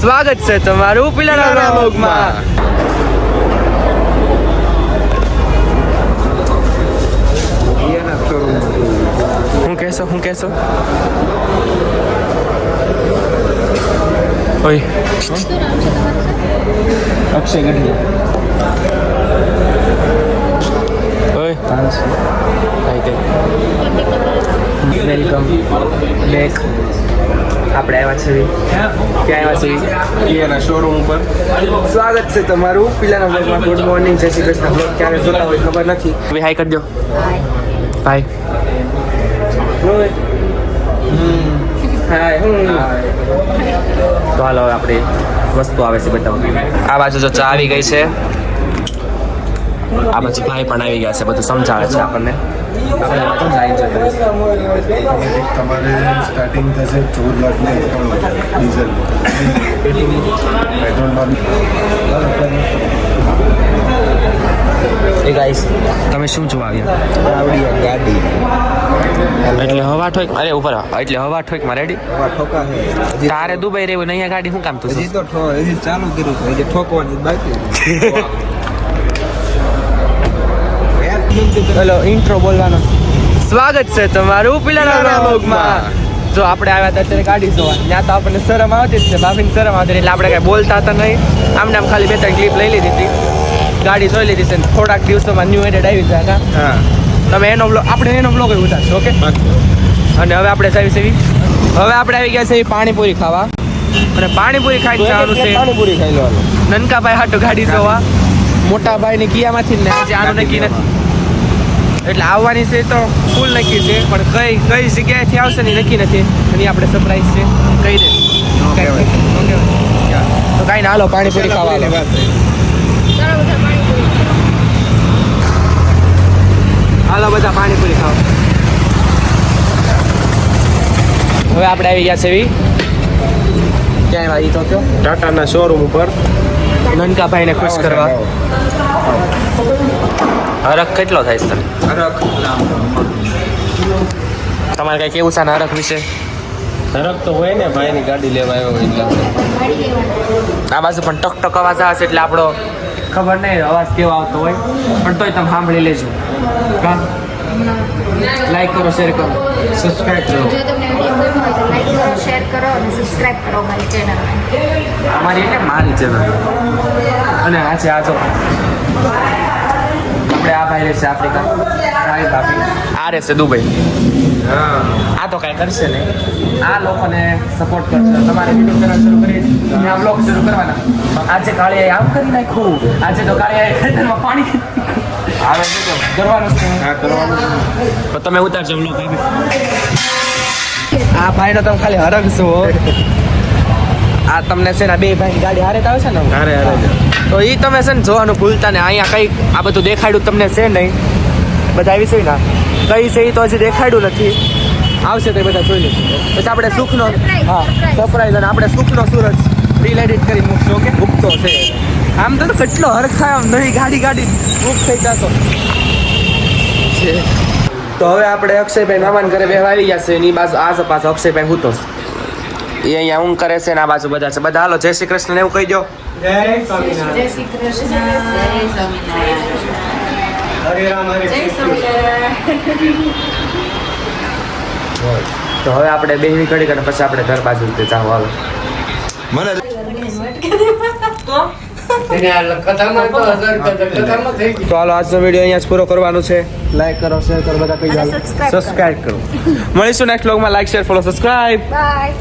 સ્વાગત છે તમારું પિલાના વ્લોગમાં. હું કહેશો ઓય અક્ષય ગઢવી ઓય વેલકમ બેક. આપણે આવ્યા છીએ ક્યાં આવ્યા છીએ એના શોરૂમ ઉપર. સ્વાગત છે તમારું પિલાના બ્લોગમાં. ગુડ મોર્નિંગ, જય શ્રી કૃષ્ણ. બ્લોગ ક્યારે જોતા હોય ખબર નથી. હવે હાઈ કરી દો. હાય તો હાલો આપણે વસ્તુ આવે છે બતાવો. આ બાજુ જો ચા આવી ગઈ છે, આ બાજુ ભાઈ પણ આવી ગયા છે, બધું સમજાવે છે આપણને. તમારે સ્ટાર્ટિંગ થશે 14 લાખની ડીઝલ પેટ્રોલમાં એ ગાઈસ તમે શું જોવા આવ્યા? ગાડી એટલે હવા ઠોક, અરે ઉપર એટલે હવા ઠોકમાં રેડી. ઠોકા છે તારે દુબઈ રહેવું નહીં, ગાડી શું કામ તું હજી તો હજી ચાલુ કર્યું છે, હજી ઠોકવાની બાકી. હેલો, ઇન્ટ્રો બોલવાનો. સ્વાગત છે તમારું પિલાના વ્લોગમાં. જો આપણે આવ્યા હતા અત્યારે ગાડી જોવા, ત્યાં તો આપણને શરમ આવતી જ છે, બાફીને શરમ આવતી, એટલે આપણે કાંઈ બોલતા હતા નહીં. આમને આમ ખાલી 2-3 ક્લિપ લઈ લીધી હતી, ગાડી જોઈ લીધી છે. થોડાક દિવસોમાં ન્યૂ એડેડ આવી જાય. હા, તમે એનો બ્લોગ, આપણે એનો બ્લોગ ઉતારશો, ઓકે? અને હવે આપણે આવી ગયા છે પાણીપુરી ખાવા, અને પાણીપુરી ખાઈ જવાનું છે. પાણીપુરી ખાઈ લેવાનું. નનકાભાઈ હાટુ ગાડી જોવા, મોટા ભાઈની કિયામાંથી ને આજે આનું નક્કી નથી, એટલે આવવાની છે તો ફૂલ નક્કી છે, પણ કઈ જગ્યાએથી આવશે ને નક્કી નથી. એની આપણે સરપ્રાઈઝ છે, કહી દે. તો કાંઈ ના, હાલો પાણીપુરી ખાવા. હાલો બધા પાણીપુરી ખાવા. હવે આપણે આવી ગયા છે ક્યાં આવ્યા? તો કયો ટાટાના શોરૂમ ઉપર નનકાભાઈને ખુશ કરવા. હરખ કેટલો થાય છે તને? તમારે કઈ કેવું છે ને હરખ વિશે? હરખ તો હોય ને, ભાઈની ગાડી લેવા આવ્યો એટલે. આ બાજુ પણ ટક ટક અવાજ આવે છે, એટલે આપણો ખબર નહીં અવાજ કેવો આવતો હોય, પણ તોય તમે સાંભળી લેજો. લાઈક કરો, શેર કરો, સબસ્ક્રાઇબ કરો. જો તમને વિડીયો ગમ્યો હોય તો લાઈક કરો, શેર કરો અને સબસ્ક્રાઇબ કરો અમારી ચેનલને. અમારી એટલે મારી ચેનલ. અને આ છે, આ જો આપણે આ ભાઈ રહેશે આફ્રિકા, ભાઈ ભાભી આ રહેશે દુબઈ. આ તો કાંઈ કરશે નહીં, આ લોકોને સપોર્ટ કરશે. તમારે યુટ્યુબ ચેનલ શરૂ કરી, તમે આ બ્લોગ શરૂ કરવાના. આજે કાળિયાએ આમ કરી નાખ્યું, આજે તો કાળિયાએ ખેતરમાં પાણી આવે છે, કરવાનું છે. હા, કરવાનું તો તમે ઉતારજો બ્લોગ. આ ભાઈનો તમે ખાલી હરખ છો. આ તમને છે ને બે ભાઈ ગાડી હારે આવે છે ને, હારે તો એ તમે છે ને જોવાનું ભૂલતા ને. અહીંયા કંઈક આ બધું દેખાડ્યું તમને છે નહીં, બધા આવી છે ને કઈ છે એ તો હજી દેખાડ્યું નથી. આવશે તો એ બધા જોઈ લઈશું. પછી આપણે સુખનો, હા સરપ્રાઈઝ, અને આપણે સુખનો સૂરજ રીલ એડિટ કરી મૂકશું, ઓકે? મૂકતો છે આમ તો કેટલો હરખ થાય, આમ નવી ગાડી બુક થઈ જશો. તો હવે આપણે અક્ષયભાઈ મામાને ઘરે બેહવા આવી ગયા છે. એની બાજુ આ પાછો અક્ષયભાઈ હું તો એ અહીંયા ઊંઘ કરે છે ને આ બાજુ બધા છે. બધા હાલો જય શ્રી કૃષ્ણ એવું કહી દો. જય શ્રી કૃષ્ણ. જય સ્વામિનારાયણ. તો હવે આપણે બેહવી ઘડી અને પછી આપણે ઘર બાજુ રીતે જાવ. હાલો મને તો હાલો આજનો વિડીયો અહીંયા જ પૂરો કરવાનો છે. લાઈક કરો, શેર કરો, બધા કહી દો, અને subscribe સબસ્ક્રાઇબ કરો. મળીશું નેક્સ્ટ વ્લોગમાં. Like, share, follow, subscribe. By.